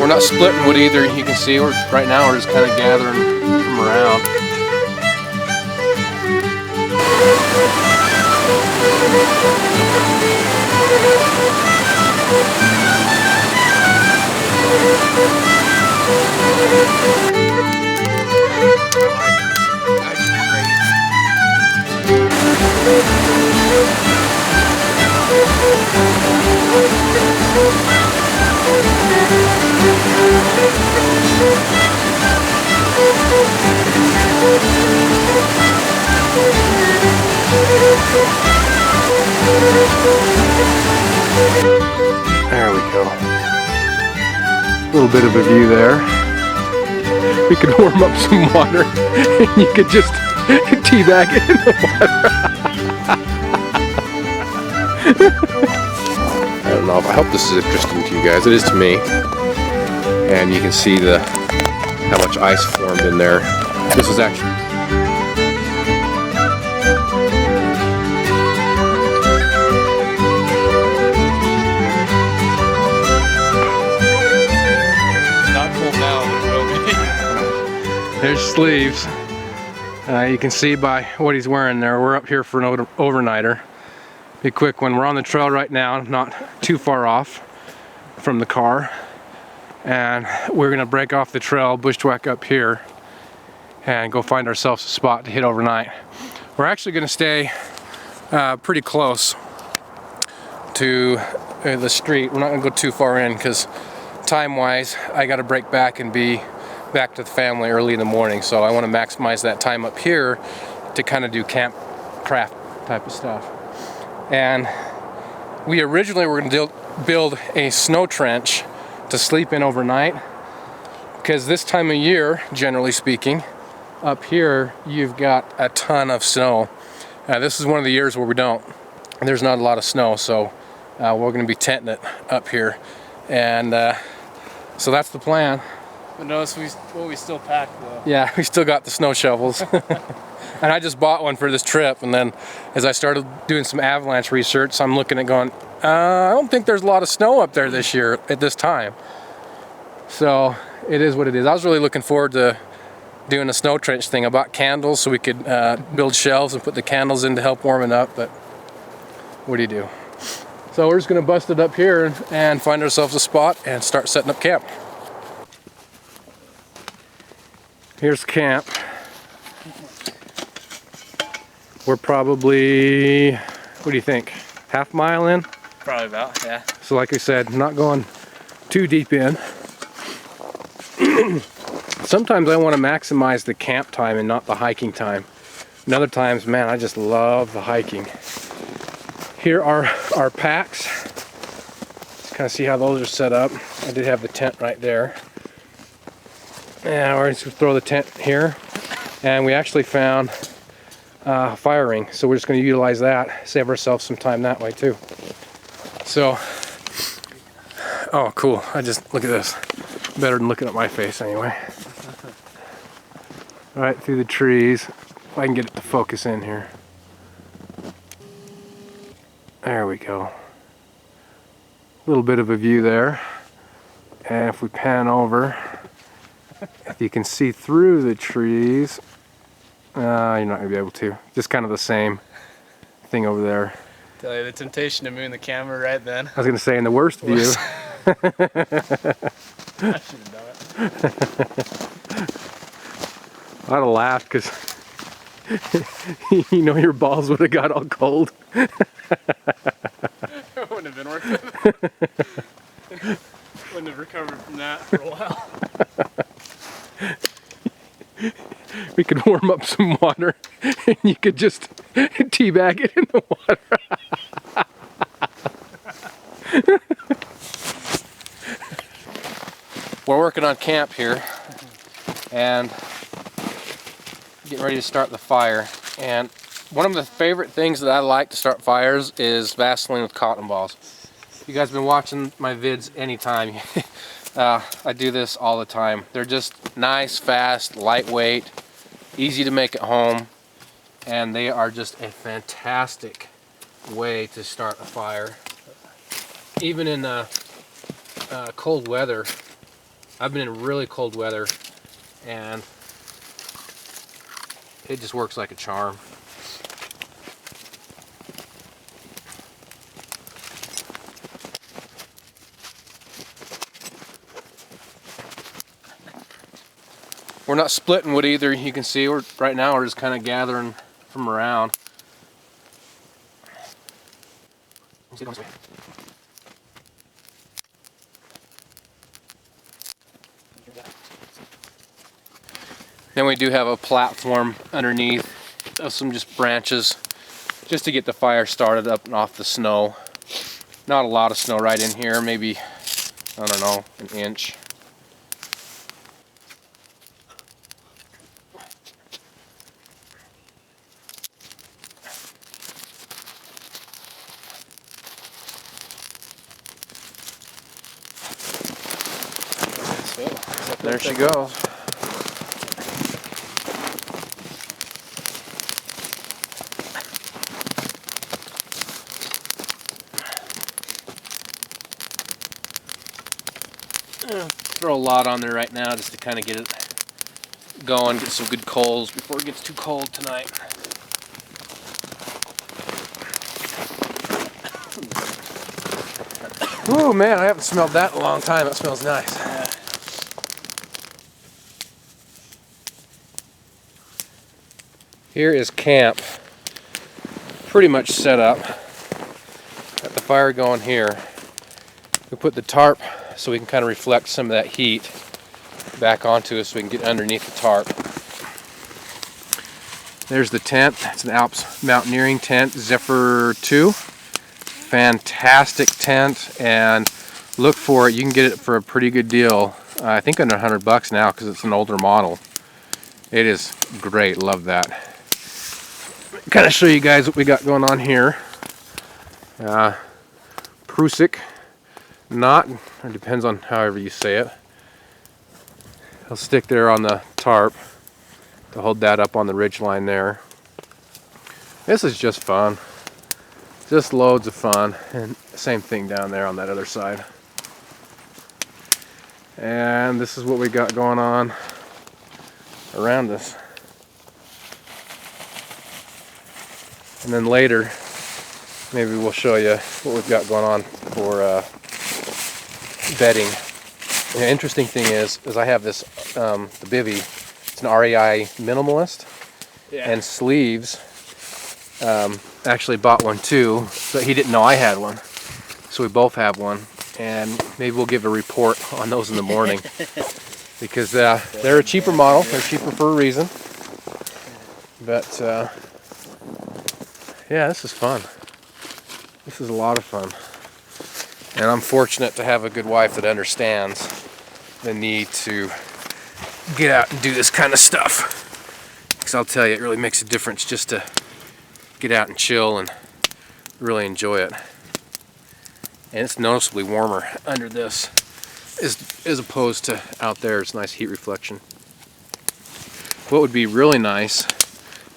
we're not splitting wood either. You can see right now we're just kind of gathering from around. There we go. A little bit of a view there. We could warm up some water and you could just teabag it in the water. I don't know. I hope this is interesting to you guys. It is to me. And you can see how much ice formed in there. This is actually there's sleeves. You can see by what he's wearing there, we're up here for an overnighter. Be a quick one. We're on the trail right now, not too far off from the car. And we're gonna break off the trail, bushwhack up here, and go find ourselves a spot to hit overnight. We're actually gonna stay pretty close to the street. We're not gonna go too far in because time-wise, I gotta break back and be back to the family early in the morning, so I want to maximize that time up here to kind of do camp craft type of stuff. And we originally were going to build a snow trench to sleep in overnight, because this time of year, generally speaking, up here you've got a ton of snow. This is one of the years where there's not a lot of snow, so we're going to be tenting it up here, and so that's the plan. But notice we still packed though. Yeah, we still got the snow shovels. And I just bought one for this trip, and then as I started doing some avalanche research, I'm looking at going, I don't think there's a lot of snow up there this year at this time. So it is what it is. I was really looking forward to doing a snow trench thing. I bought candles so we could build shelves and put the candles in to help warm it up, but what do you do? So we're just gonna bust it up here and find ourselves a spot and start setting up camp. Here's camp. We're probably, what do you think, half mile in? Probably about, yeah. So like I said, not going too deep in. Sometimes I want to maximize the camp time and not the hiking time. And other times, man, I just love the hiking. Here are our packs. Let's kind of see how those are set up. I did have the tent right there. And we're just gonna throw the tent here, and we actually found a fire ring, so we're just going to utilize that, save ourselves some time that way too. So, oh cool, look at this, better than looking at my face anyway. Right through the trees, if I can get it to focus in here. There we go. A little bit of a view there, and if we pan over, if you can see through the trees, you're not going to be able to. Just kind of the same thing over there. Tell you, the temptation to move the camera right then. I was going to say, in the worst view. I should have done it. I'd have laughed because you know your balls would have got all cold. It wouldn't have been worth it. Wouldn't have recovered from that for a while. We could warm up some water and you could just teabag it in the water. We're working on camp here and getting ready to start the fire. And one of the favorite things that I like to start fires is Vaseline with cotton balls. You guys have been watching my vids anytime. I do this all the time. They're just nice, fast, lightweight, easy to make at home, and they are just a fantastic way to start a fire. Even in cold weather, I've been in really cold weather, and it just works like a charm. We're not splitting wood either. You can see right now we're just kind of gathering from around. Then we do have a platform underneath of some just branches just to get the fire started up and off the snow. Not a lot of snow right in here, maybe, I don't know, an inch. There she goes. Throw a lot on there right now just to kind of get it going, get some good coals before it gets too cold tonight. Ooh, man, I haven't smelled that in a long time. That smells nice. Here is camp, pretty much set up. Got the fire going here. We put the tarp so we can kind of reflect some of that heat back onto us so we can get underneath the tarp. There's the tent. It's an Alps mountaineering tent, Zephyr 2. Fantastic tent, and look for it. You can get it for a pretty good deal. I think under $100 now because it's an older model. It is great. Love that. Kind of show you guys what we got going on here. Prusik knot, or depends on however you say it. I'll stick there on the tarp to hold that up on the ridge line there. This is just fun. Just loads of fun. And same thing down there on that other side. And this is what we got going on around us. And then later, maybe we'll show you what we've got going on for bedding. The interesting thing is I have this, the bivvy, it's an REI minimalist, and sleeves. Actually bought one too, but he didn't know I had one. So we both have one, and maybe we'll give a report on those in the morning. Because they're a cheaper model, they're cheaper for a reason. But yeah, this is fun. This is a lot of fun. And I'm fortunate to have a good wife that understands the need to get out and do this kind of stuff. Because I'll tell you, it really makes a difference just to get out and chill and really enjoy it. And it's noticeably warmer under this as opposed to out there. It's nice heat reflection. What would be really nice,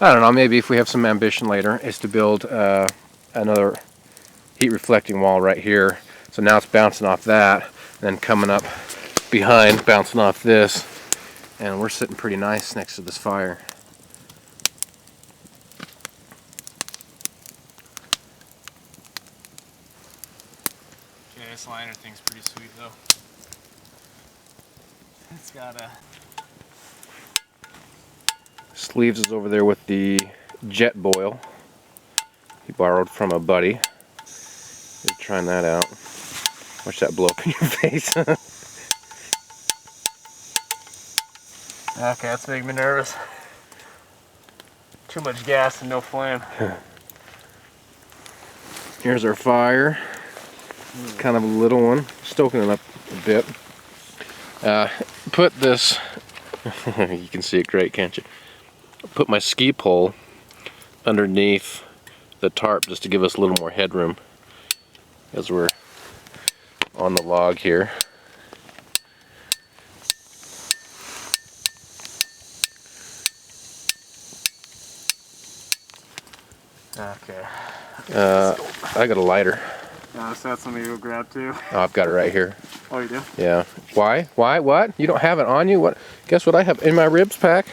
I don't know, maybe if we have some ambition later, is to build another heat reflecting wall right here. So now it's bouncing off that, and then coming up behind, bouncing off this, and we're sitting pretty nice next to this fire. Okay, this liner thing's pretty sweet though. It's got a... Sleeves is over there with the jet boil he borrowed from a buddy. You're trying that out. Watch that blow up in your face. Okay, that's making me nervous. Too much gas and no flame. Here's our fire. It's kind of a little one. Stoking it up a bit. Put this, you can see it great, can't you? Put my ski pole underneath the tarp just to give us a little more headroom as we're on the log here. Okay. I got a lighter. So that's something you'll grab too. Oh, I've got it right here. Oh, you do? Yeah. Why? Why? What? You don't have it on you? What? Guess what I have in my ribs pack?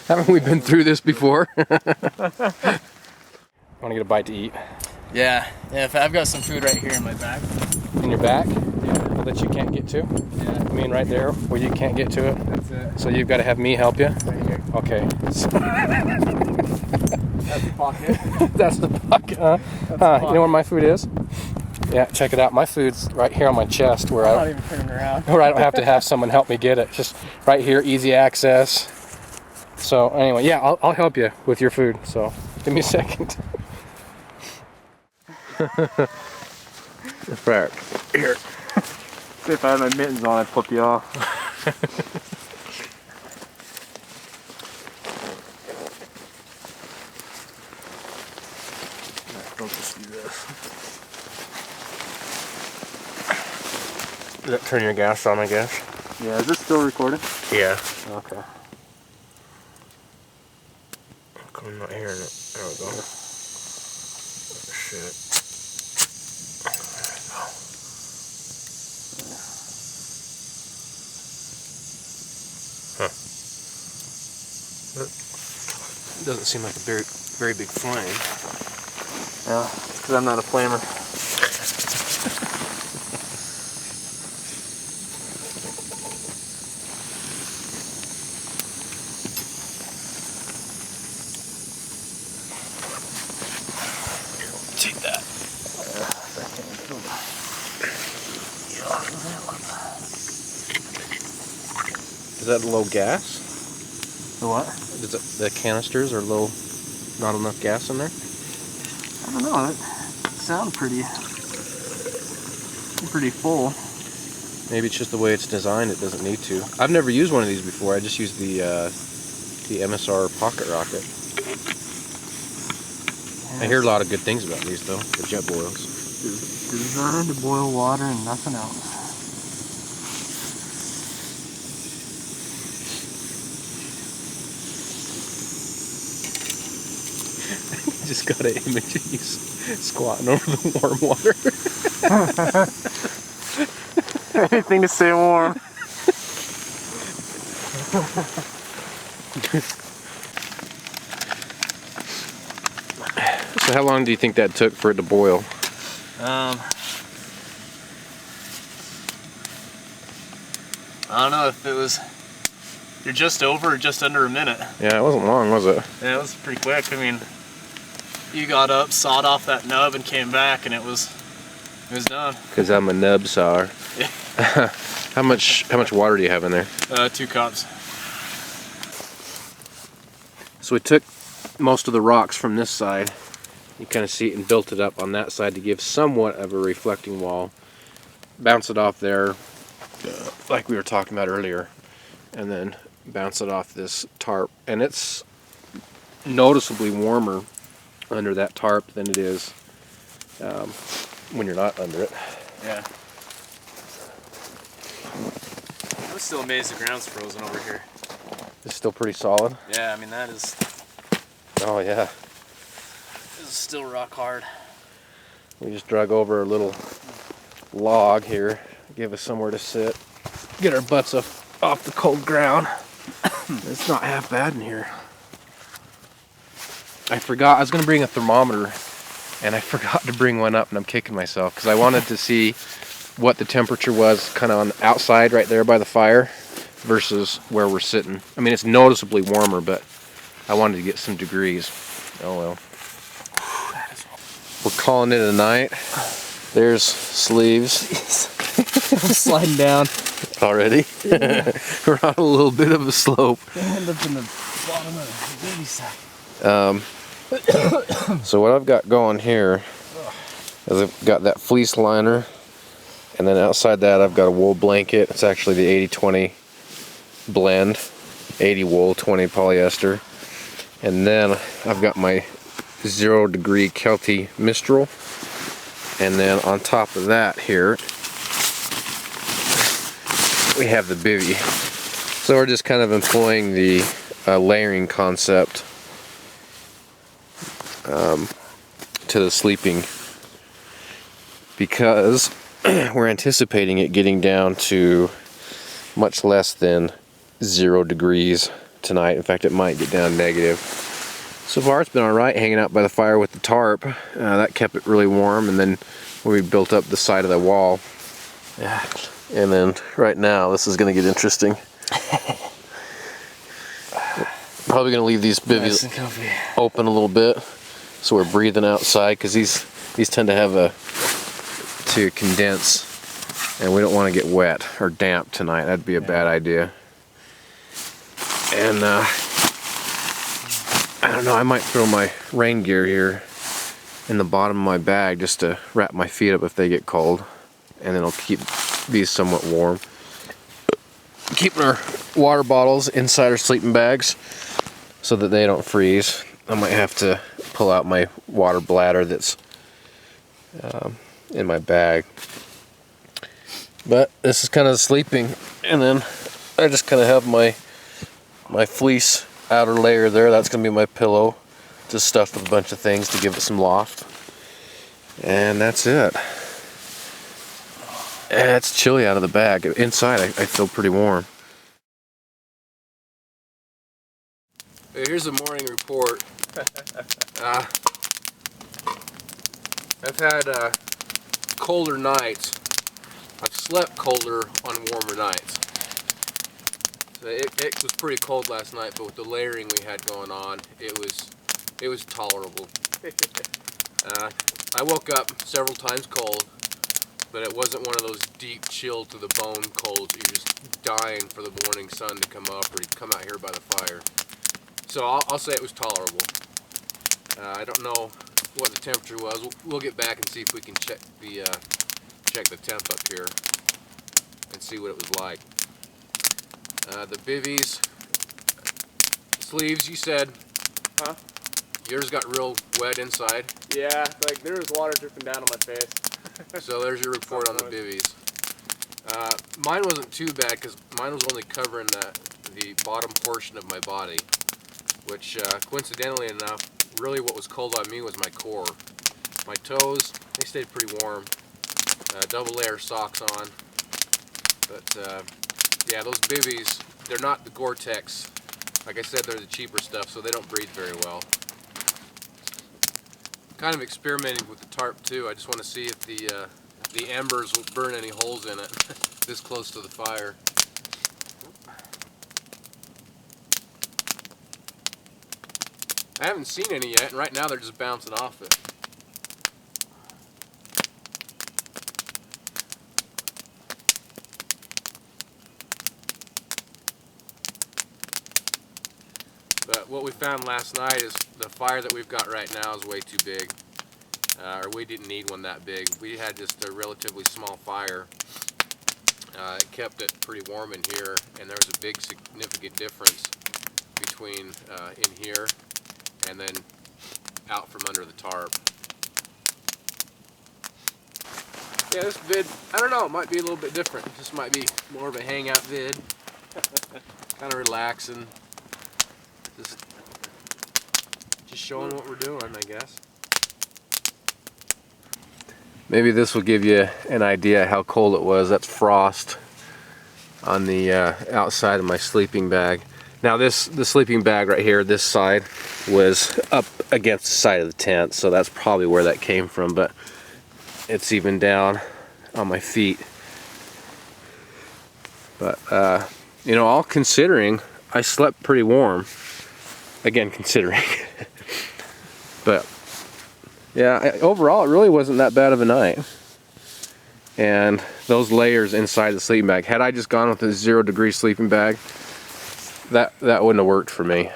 Haven't we been through this before? Want to get a bite to eat? Yeah. If I've got some food right here in my back. In your back? Yeah. That you can't get to? Yeah. I mean right there where you can't get to it? That's it. So you've got to have me help you? Right here. Okay. That's the pocket. That's the pocket, huh? You know where my food is? Yeah, check it out. My food's right here on my chest where I'm not even turning around. where I don't have to have someone help me get it. Just right here, easy access. So anyway, yeah, I'll help you with your food. So give me a second. Back here. See, if I had my mittens on, I'd flip you off. Don't just do this. Turn your gas on, I guess. Yeah, is this still recording? Yeah. Okay. I'm not hearing it. There we go. Oh, shit. Huh. That doesn't seem like a very big flame. Yeah, because I'm not a flamer. Take that. Is that low gas? The what? Is it, the canisters are low, not enough gas in there? I don't know. It sounds pretty full. Maybe it's just the way it's designed, it doesn't need to. I've never used one of these before. I just used the MSR pocket rocket. I hear a lot of good things about these though, the jet boils. It's designed to boil water and nothing else. Just got an image of you squatting over the warm water. Anything to stay warm. So how long do you think that took for it to boil? I don't know if it was. You're just over or just under a minute. Yeah, it wasn't long, was it? Yeah, it was pretty quick. I mean, you got up, sawed off that nub, and came back, and it was done. Because I'm a nub sawyer. Yeah. How much water do you have in there? 2 cups. So we took most of the rocks from this side. You kind of see it and built it up on that side to give somewhat of a reflecting wall. Bounce it off there, like we were talking about earlier, and then bounce it off this tarp. And it's noticeably warmer under that tarp than it is when you're not under it. Yeah. I'm still amazed the ground's frozen over here. It's still pretty solid. Yeah, I mean that is. Oh yeah. This is still rock hard. We just drug over a little log here, give us somewhere to sit, get our butts up off the cold ground. It's not half bad in here. I forgot, I was going to bring a thermometer, and I forgot to bring one up, and I'm kicking myself, because I wanted to see what the temperature was kind of on the outside right there by the fire versus where we're sitting. I mean, it's noticeably warmer, but I wanted to get some degrees. Oh well. We're calling it a night. There's Sleeves. I'm sliding down. Already? Yeah. We're on a little bit of a slope. I end up in the bottom of the baby sack. So what I've got going here is I've got that fleece liner, and then outside that I've got a wool blanket. It's actually the 80-20 blend, 80 wool, 20 polyester. And then I've got my 0 degree Kelty Mistral, and then on top of that here we have the bivvy. So we're just kind of employing the layering concept to the sleeping because we're anticipating it getting down to much less than 0 degrees tonight. In fact, it might get down negative. So far it's been alright hanging out by the fire with the tarp. That kept it really warm, and then we built up the side of the wall. And then right now this is going to get interesting. Probably going to leave these bivvies open a little bit so we're breathing outside, because these tend to have to condense, and we don't want to get wet or damp tonight. That'd be a bad idea. And I don't know, I might throw my rain gear here in the bottom of my bag just to wrap my feet up if they get cold, and then it'll keep these somewhat warm. Keeping our water bottles inside our sleeping bags so that they don't freeze. I might have to pull out my water bladder that's in my bag. But this is kind of sleeping, and then I just kind of have my fleece outer layer there. That's going to be my pillow, just stuffed with a bunch of things to give it some loft. And that's it. And it's chilly out of the bag. Inside I feel pretty warm. Here's a morning report. I've had colder nights. I've slept colder on warmer nights. So it was pretty cold last night, but with the layering we had going on, it was tolerable. I woke up several times cold, but it wasn't one of those deep chill to the bone colds. You're just dying for the morning sun to come up, or you come out here by the fire. So I'll say it was tolerable. I don't know what the temperature was. We'll get back and see if we can check the temp up here and see what it was like. The bivvies, sleeves, you said, Huh? yours got real wet inside. Yeah, like there was water dripping down on my face. So there's your report on the bivvies. Mine wasn't too bad because mine was only covering the bottom portion of my body, which coincidentally enough, really what was cold on me was my core. My toes, they stayed pretty warm. Double layer socks on. But yeah, those bivvies, they're not the Gore-Tex. Like I said, they're the cheaper stuff, so they don't breathe very well. Kind of experimenting with the tarp too. I just want to see if the embers will burn any holes in it this close to the fire. I haven't seen any yet, and right now they're just bouncing off it. But what we found last night is the fire that we've got right now is way too big. Or we didn't need one that big. We had just a relatively small fire. It kept it pretty warm in here, and there was a big significant difference between in here and then out from under the tarp. Yeah, this vid, I don't know, it might be a little bit different. This might be more of a hangout vid. Kind of relaxing. Just showing what we're doing, I guess. Maybe this will give you an idea how cold it was. That's frost on the outside of my sleeping bag. Now the sleeping bag right here, this side, was up against the side of the tent, so that's probably where that came from, but it's even down on my feet. But, you know, all considering, I slept pretty warm. Again, considering. But yeah, overall it really wasn't that bad of a night. And those layers inside the sleeping bag, had I just gone with a 0 degree sleeping bag, that wouldn't have worked for me.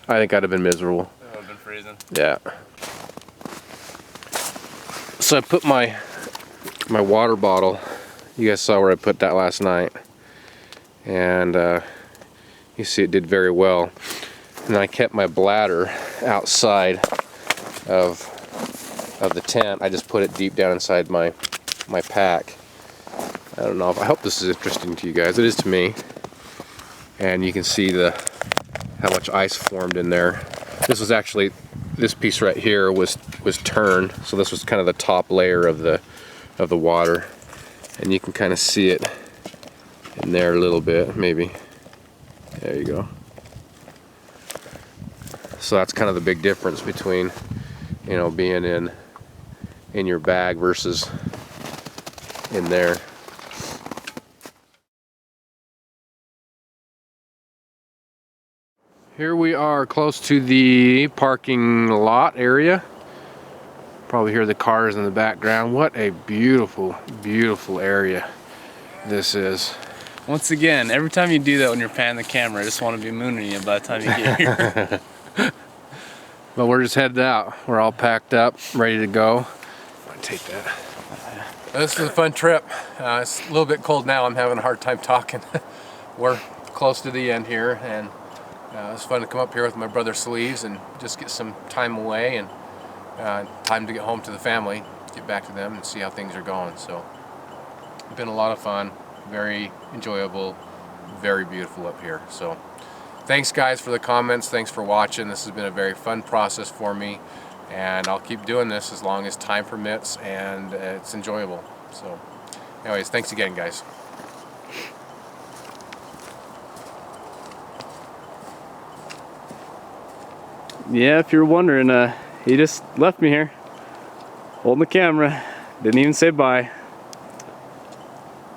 I think I'd have been miserable. It would have been freezing. Yeah. So I put my water bottle, you guys saw where I put that last night, and you see it did very well. And I kept my bladder outside of the tent. I just put it deep down inside my pack. I don't know, I hope this is interesting to you guys. It is to me. And you can see how much ice formed in there. This was actually, this piece right here was turned, so this was kind of the top layer of the of the water, and you can kind of see it in there a little bit, maybe. There you go. So that's kind of the big difference between, you know, being in your bag versus in there. Here we are close to the parking lot area. Probably hear the cars in the background. What a beautiful, beautiful area this is. Once again, every time you do that when you're panning the camera, I just want to be mooning you by the time you get here. But we're just headed out. We're all packed up, ready to go. I'll take that. This is a fun trip. It's a little bit cold now. I'm having a hard time talking. We're close to the end here, and it's fun to come up here with my brother Sleeves and just get some time away and time to get home to the family, get back to them and see how things are going. So it's been a lot of fun, very enjoyable, very beautiful up here. So thanks guys for the comments, thanks for watching. This has been a very fun process for me, and I'll keep doing this as long as time permits and it's enjoyable. So anyways, thanks again guys. Yeah, if you're wondering, he just left me here, holding the camera, didn't even say bye.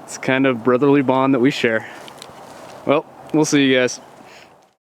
It's kind of brotherly bond that we share. Well, we'll see you guys.